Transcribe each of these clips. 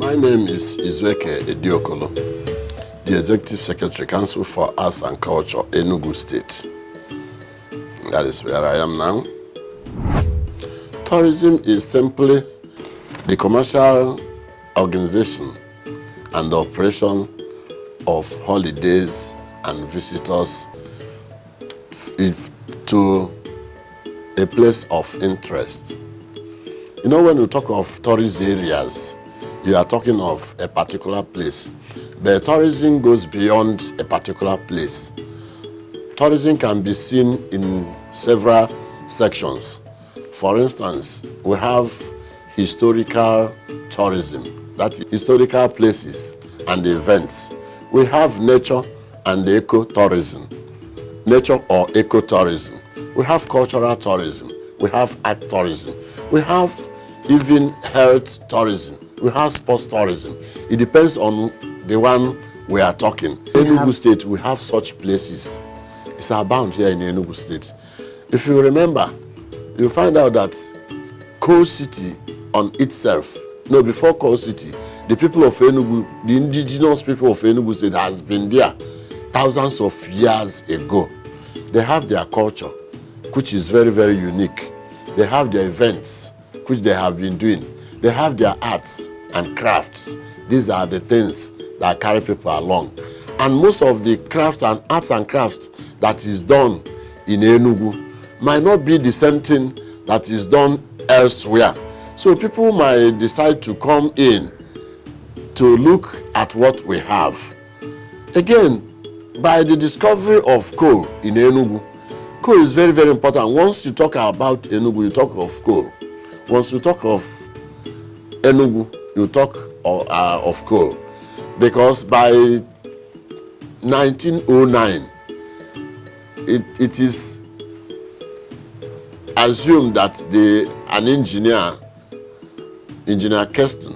My name is Izweke Ediokolo, the Executive Secretary Council for Arts and Culture, Enugu State. That is where I am now. Tourism is simply the commercial organization and operation of holidays and visitors to a place of interest. You know, when you talk of tourist areas, you are talking of a particular place. But tourism goes beyond a particular place. Tourism can be seen in several sections. For instance, we have historical tourism, that is historical places and events. We have nature and eco-tourism, nature or eco-tourism. We have cultural tourism, we have art tourism, we have even health tourism, we have sports tourism. It depends on the one we are talking. In Enugu State, we have such places. It's abound here in Enugu State. If you remember, you find out that Coal City on itself, no, before Coal City, the people of Enugu, the indigenous people of Enugu State has been there thousands of years ago. They have their culture, which is very, very unique. They have their events, which they have been doing. They have their arts and crafts. These are the things that carry people along. And most of the crafts and arts and crafts that is done in Enugu might not be the same thing that is done elsewhere. So people might decide to come in to look at what we have. Again, by the discovery of coal in Enugu, coal is very, very important. Once you talk about Enugu, you talk of coal. Once you talk of Enugu, you talk of coal. Because by 1909, it is assumed that an engineer Kirsten,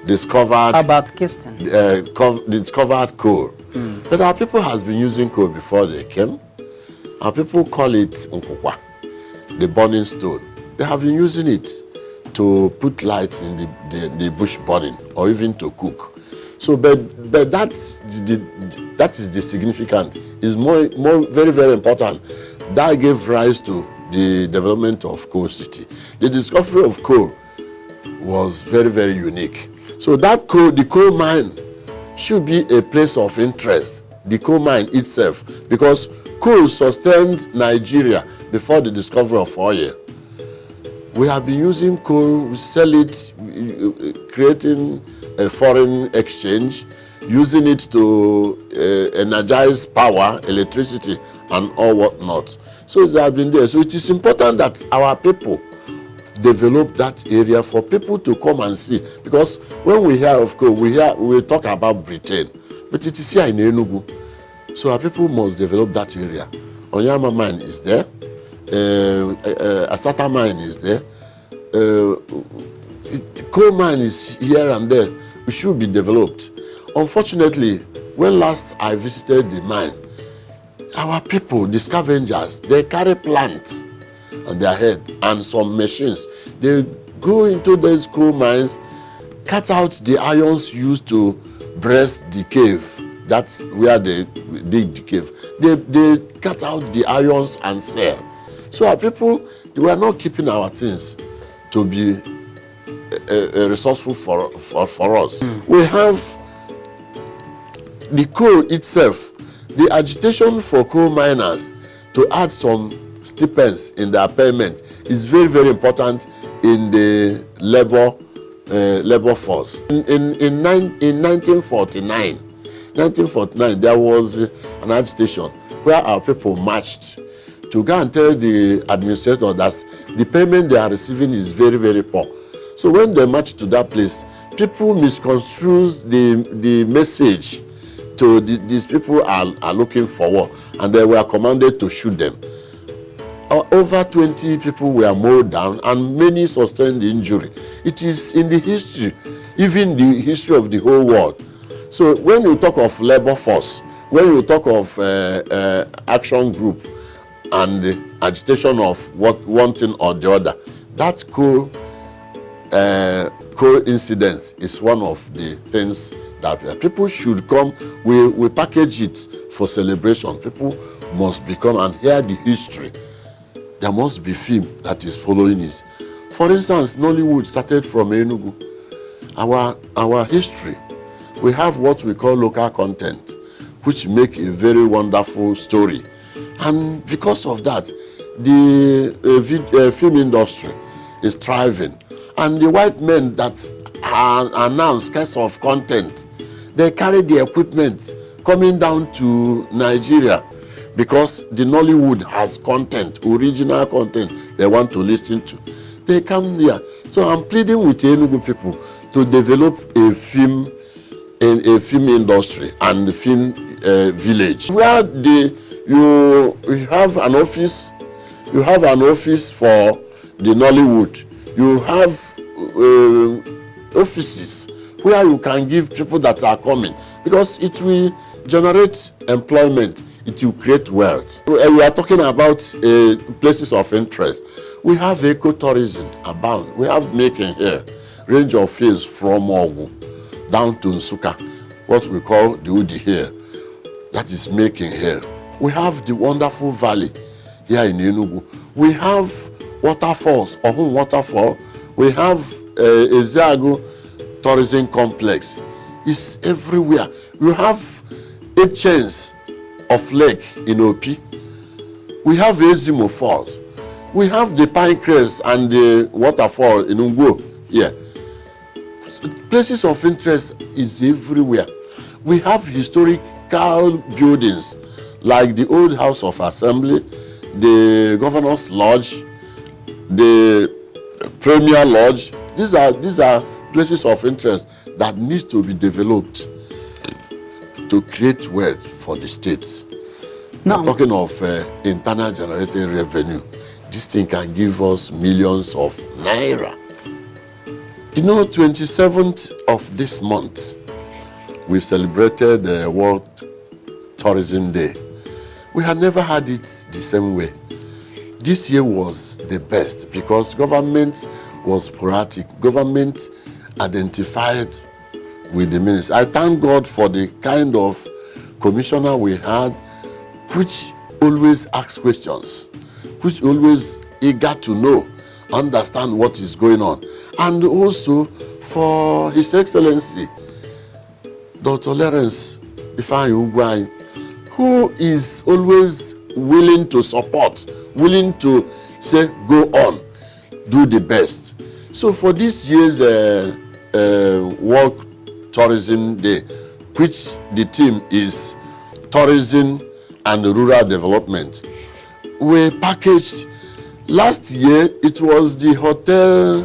discovered. How about Kirsten? Discovered coal. But our people has been using coal before they came. Our people call it nkukwa, the burning stone. They have been using it to put light in the bush burning, or even to cook. So, but that is the significant. Is more very, very important. That gave rise to the development of Coal City. The discovery of coal was very, very unique. So that coal, the coal mine, should be a place of interest. The coal mine itself, because coal sustained Nigeria before the discovery of oil. We have been using coal, we sell it, creating a foreign exchange, using it to energize power, electricity, and all whatnot. So they have been there. So it is important that our people develop that area for people to come and see. Because when we hear of coal, we talk about Britain, but it is here in Enugu. So our people must develop that area. Onyama mine is there. Asata mine is there. Coal mine is here and there. It should be developed. Unfortunately, when last I visited the mine, our people, the scavengers, they carry plants on their head and some machines. They go into those coal mines, cut out the irons used to breast the cave. That's where they dig the cave. They cut out the irons and sell. So our people, they were not keeping our things to be resourceful for us. We have the coal itself. The agitation for coal miners to add some stipends in their payment is very, very important in the labor force. In 1949, there was an agitation where our people marched to go and tell the administrator that the payment they are receiving is very, very poor. So when they marched to that place, people misconstrue the message to these people are looking for war, and they were commanded to shoot them. Over 20 people were mowed down and many sustained injury. It is in the history, even the history of the whole world. So when you talk of labor force, when you talk of action group and the agitation of one thing or the other, that coal coincidence is one of the things that people should come. We package it for celebration. People must become and hear the history. There must be film that is following it. For instance, Nollywood started from Enugu. Our history, we have what we call local content, which make a very wonderful story. And because of that, the film industry is thriving. And the white men that announce kinds of content, they carry the equipment coming down to Nigeria because the Nollywood has content, original content they want to listen to. They come here. So I'm pleading with the Enugu people to develop a film industry and the film village where you have an office. You have an office for the Nollywood. You have offices where you can give people that are coming, because it will generate employment. It will create wealth. We are talking about places of interest. We have ecotourism abound. We have making here, range of fields from Ogu down to Nsukka, what we call the Udi here. That is making here. We have the wonderful valley here in Enugu. We have waterfalls, Ohun Waterfall. We have Ezeagu Tourism Complex. It's everywhere. You have 8 chains of lake in Opi. We have Ezimo Falls. We have the Pine Crest and the waterfall in Ungwo here. Places of interest is everywhere. We have historical buildings like the old House of Assembly, the Governor's Lodge, the Premier Lodge. These are places of interest that need to be developed to create wealth for the states. Now, talking of internal generating revenue, this thing can give us millions of naira. You know, 27th of this month, we celebrated the World Tourism Day. We had never had it the same way. This year was the best because government was sporadic. Government identified with the ministry. I thank God for the kind of commissioner we had, which always asks questions, which always eager to know, understand what is going on. And also for His Excellency, Dr. Lawrence Ifeanyi Ugwuanyi, who is always willing to support, willing to say, go on, do the best. So for this year's World Tourism Day, which the theme is Tourism and Rural Development, we packaged. Last year, it was the Hotel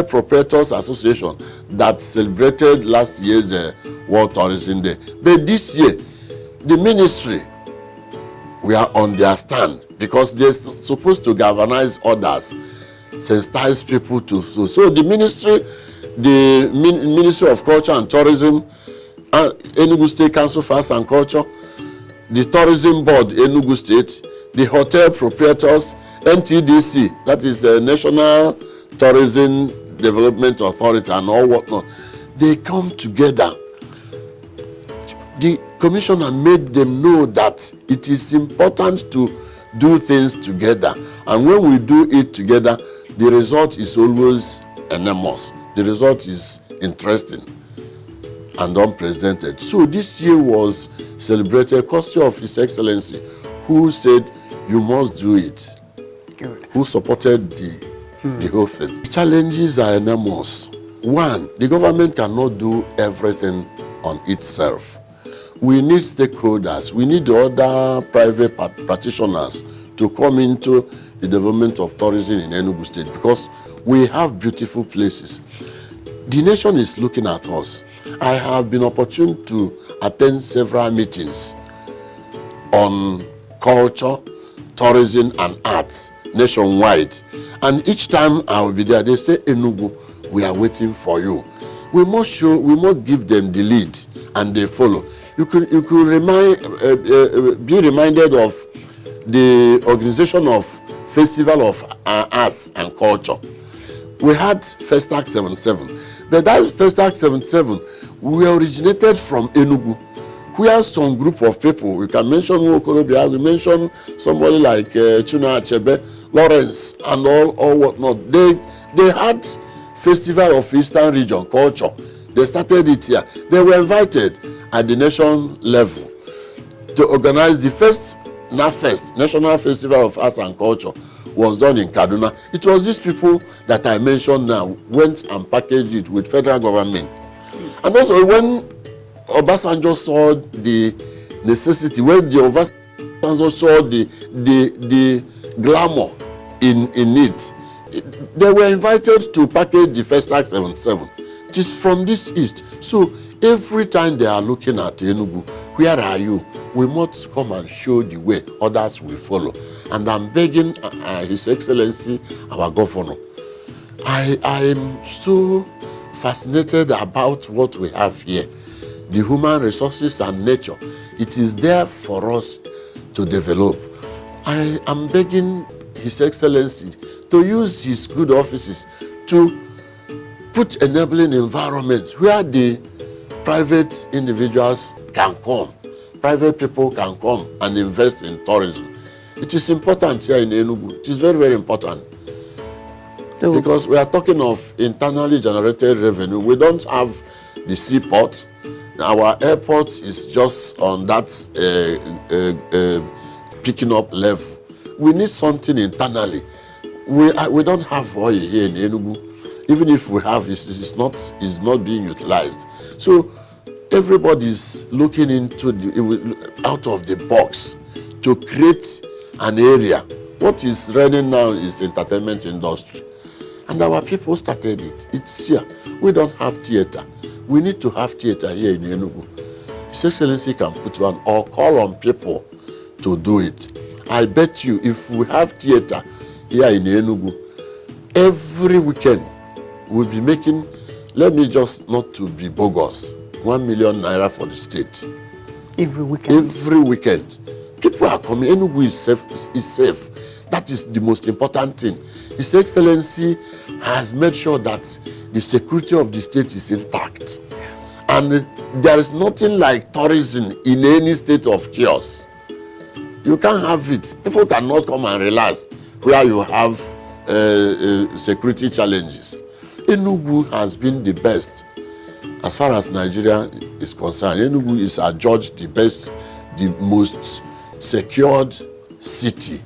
Proprietors Association that celebrated last year's World Tourism Day. But this year, the ministry, we are on their stand because they're supposed to galvanize others, sensitize people to. So the ministry, the Ministry of Culture and Tourism, Enugu State Council for Arts and Culture, the Tourism Board, Enugu State, the Hotel Proprietors, NTDC, that is the National Tourism Development Authority and all whatnot, they come together. The commissioner made them know that it is important to do things together. And when we do it together, the result is always enormous. The result is interesting and unprecedented. So this year was celebrated courtesy of His Excellency, who said, you must do it. Good. Who supported the whole thing. The challenges are enormous. One, the government cannot do everything on itself. We need stakeholders. We need other private practitioners to come into the development of tourism in Enugu State because we have beautiful places. The nation is looking at us. I have been opportune to attend several meetings on culture, tourism, and arts nationwide. And each time I will be there, they say, Enugu, we are waiting for you. We must give them the lead and they follow. You could be reminded of the organization of Festival of Arts and Culture. We had Festac 77. But that Festac 77, we originated from Enugu, where some group of people, we can mention Okorobia, we mention somebody like Chuna Achebe, Lawrence, and all whatnot. They had Festival of Eastern Region Culture. They started it here. They were invited at the nation level to organize the first NAFEST, National Festival of Arts and Culture, was done in Kaduna. It was these people that I mentioned now went and packaged it with federal government. And also when Obasanjo saw the necessity, when the Obasanjo saw the glamour in it, they were invited to package the Festac 77. It is from this east. So every time they are looking at Enugu, where are you? We must come and show the way, others will follow. And I'm begging His Excellency, our governor. I am so fascinated about what we have here. The human resources and nature. It is there for us to develop. I am begging His Excellency to use his good offices to put enabling environments where the private individuals can come. Private people can come and invest in tourism. It is important here in Enugu. It is very, very important. Because we are talking of internally generated revenue. We don't have the seaport. Our airport is just on that picking up level. We need something internally. We don't have oil here in Enugu. Even if we have, it's not being utilized. So everybody is looking into out of the box to create an area. What is running now is entertainment industry. And our people started it. It's here. We don't have theater. We need to have theater here in Enugu. His Excellency can put one or call on people to do it. I bet you if we have theater here in Enugu, every weekend we'll be making, let me just not to be bogus, 1 million naira for the state. Every weekend? Every weekend. People are coming. Enugu is safe. That is the most important thing. His Excellency has made sure that the security of the state is intact. And there is nothing like tourism in any state of chaos. You can't have it. People cannot come and relax where you have security challenges. Enugu has been the best as far as Nigeria is concerned. Enugu is adjudged the best, the most secured city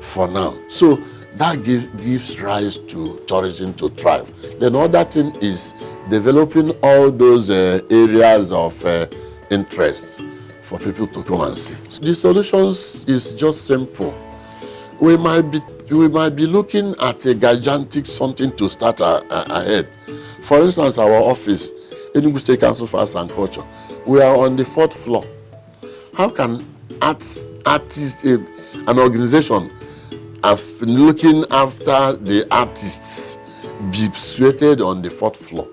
for now. So that gives rise to tourism to thrive. The other thing is developing all those areas of interest for people to come and see. The solutions is just simple. We might be looking at a gigantic something to start ahead. For instance, our office, Enugu State Council for Arts and Culture, we are on the 4th floor. How can artists, an organization, looking after the artists, be situated on the 4th floor?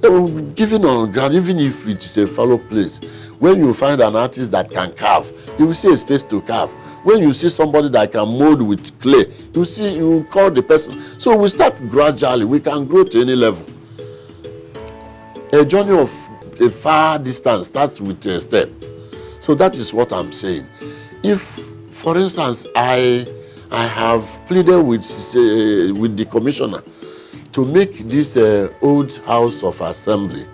They will be given on ground, even if it is a fallow place. When you find an artist that can carve, you will see a space to carve. When you see somebody that can mold with clay, you call the person. So we start gradually. We can grow to any level. A journey of a far distance starts with a step. So that is what I'm saying. If, for instance, I have pleaded with the commissioner to make this old house of assembly,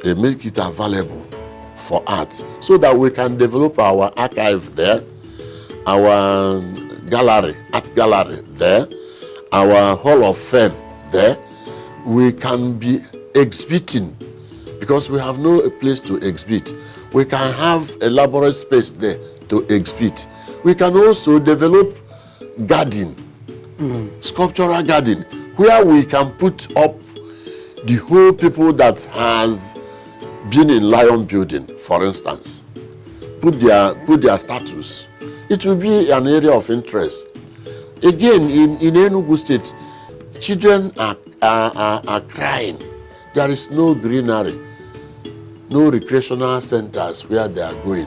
make it available for art, so that we can develop our archive there, our gallery, art gallery there, our hall of fame there. We can be exhibiting because we have no place to exhibit. We can have elaborate space there to exhibit. We can also develop garden, sculptural garden, where we can put up the whole people that has been in Lion Building, for instance, put their status. It will be an area of interest. Again, in Enugu State, children are crying. There is no greenery, no recreational centers where they are going.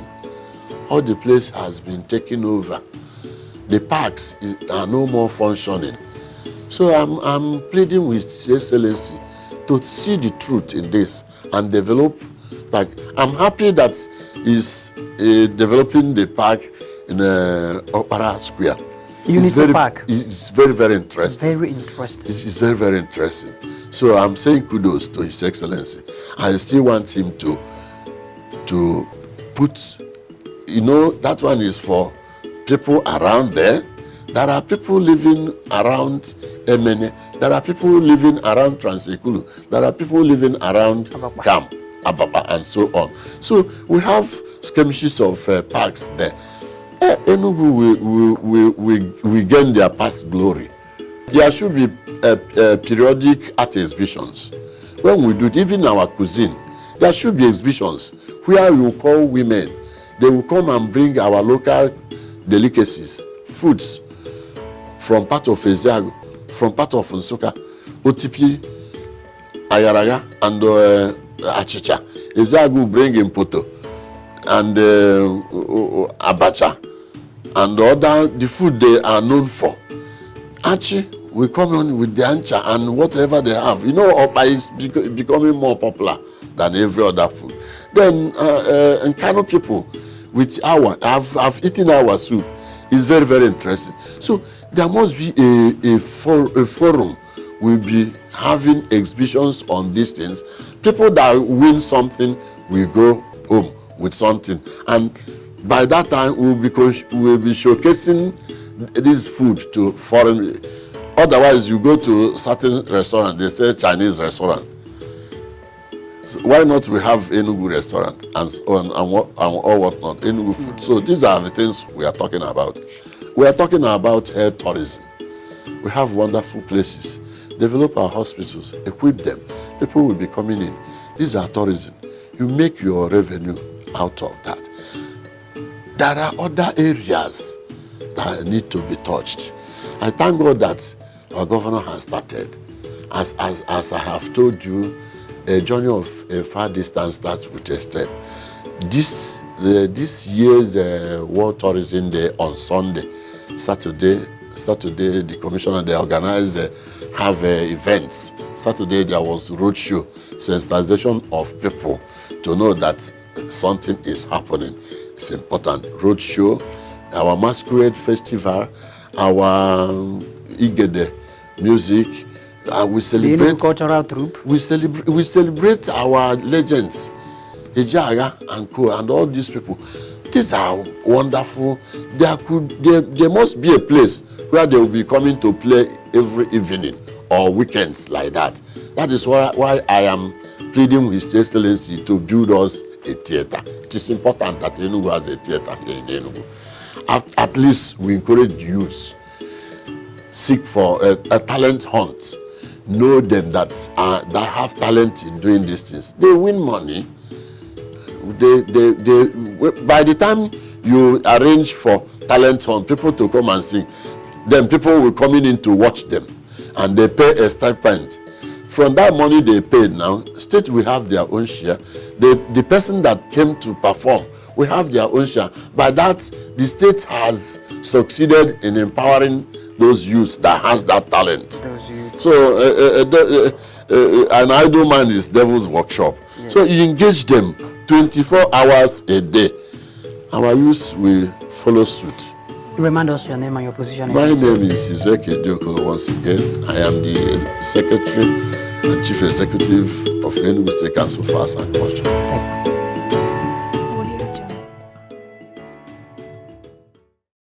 All the place has been taken over. The parks are no more functioning. So I'm pleading with His Excellency to see the truth in this and develop park. I'm happy that he's developing the park in Opera Square. Unity Park. It's very, very interesting. Very interesting. It's very, very interesting. So I'm saying kudos to His Excellency. I still want him to put, that one is for people around there. There are people living around Emene. There are people living around Transekulu. There are people living around Kam, Ababa, and so on. So we have skirmishes of parks there. Enugu will gain their past glory. There should be periodic art exhibitions. When we do it, even our cuisine, there should be exhibitions where we will call women. They will come and bring our local delicacies, foods from part of Ezeagu, from part of Nsukka, Otipi, Ayaraga, and Achicha. Ezeagu will bring in Poto and Abacha and the food they are known for. Achi will come on with the ancha and whatever they have. Opa is becoming more popular than every other food. Then Nkano people with I've eaten our soup. It's very, very interesting. So there must be a forum. We'll be having exhibitions on these things. People that win something will go home with something. And by that time, we'll be showcasing this food to foreign. Otherwise, you go to certain restaurant, they say Chinese restaurant. So why not we have Enugu restaurant and all whatnot, Enugu food. So these are the things we are talking about. We are talking about health tourism. We have wonderful places. Develop our hospitals, equip them. People will be coming in. These are tourism. You make your revenue out of that. There are other areas that need to be touched. I thank God that our governor has started. As I have told you, a journey of a far distance starts with a step. This year's World Tourism Day on Sunday, Saturday, the commissioner, they organize, have events. Saturday there was roadshow, sensitization of people to know that something is happening. It's important. Roadshow, our masquerade festival, our Igede music. We celebrate cultural troupe. We celebrate our legends, Ejaga and Co. and all these people. These are wonderful. There must be a place where they will be coming to play every evening or weekends like that. That is why I am pleading with His Excellency to build us a theater. It is important that Enugu has a theater here in Enugu. At least we encourage the youth, seek for a talent hunt. Know them that have talent in doing these things. They win money. By the time you arrange for talent hunt, people to come and sing, then people will come in to watch them, and they pay a stipend. From that money they paid now, state will have their own share. The person that came to perform will have their own share. By that, the state has succeeded in empowering those youths that has that talent. So an idle man is devil's workshop. Yes. So you engage them 24 hours a day. Our youth will follow suit. Remind us your name and your position. My name is Izeke Diokolo once again. I am the Secretary and Chief Executive of Enugu State Council for Arts and Culture.